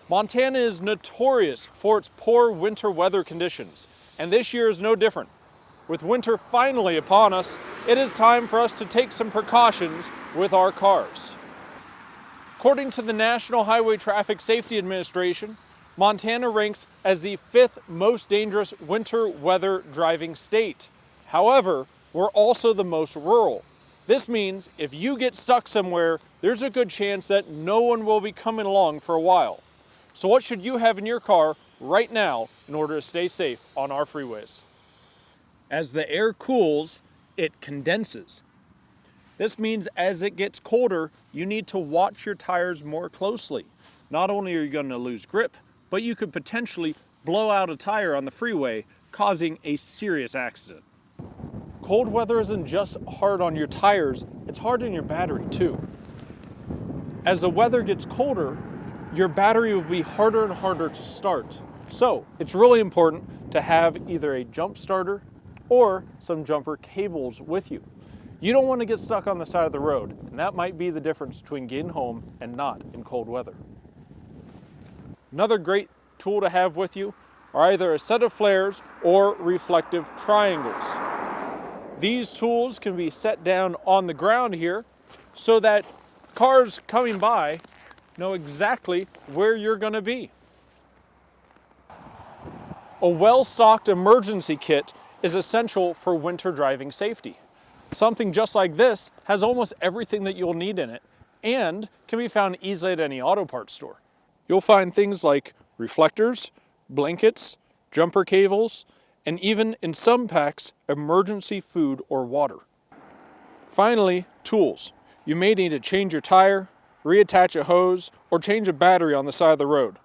Montana is notorious for its poor winter weather conditions, and this year is no different. With winter finally upon us, it is time for us to take some precautions with our cars. According to the National Highway Traffic Safety Administration, Montana ranks as the 5th most dangerous winter weather driving state. However, we're also the most rural. This means if you get stuck somewhere, there's a good chance that no one will be coming along for a while. So what should you have in your car right now in order to stay safe on our freeways? As the air cools, it condenses. This means as it gets colder, you need to watch your tires more closely. Not only are you going to lose grip, but you could potentially blow out a tire on the freeway, causing a serious accident. Cold weather isn't just hard on your tires, it's hard on your battery too. As the weather gets colder, your battery will be harder and harder to start. So it's really important to have either a jump starter or some jumper cables with you. You don't want to get stuck on the side of the road, and that might be the difference between getting home and not in cold weather. Another great tool to have with you are either a set of flares or reflective triangles. These tools can be set down on the ground here so that cars coming by know exactly where you're going to be. A well-stocked emergency kit is essential for winter driving safety. Something just like this has almost everything that you'll need in it and can be found easily at any auto parts store. You'll find things like reflectors, blankets, jumper cables, and even in some packs, emergency food or water. Finally, tools. You may need to change your tire, reattach a hose, or change a battery on the side of the road.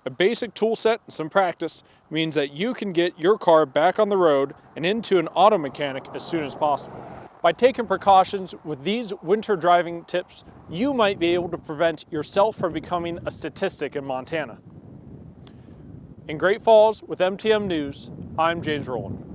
A basic tool set and some practice means that you can get your car back on the road and into an auto mechanic as soon as possible. By taking precautions with these winter driving tips, you might be able to prevent yourself from becoming a statistic in Montana. In Great Falls with MTM News, I'm James Rowland.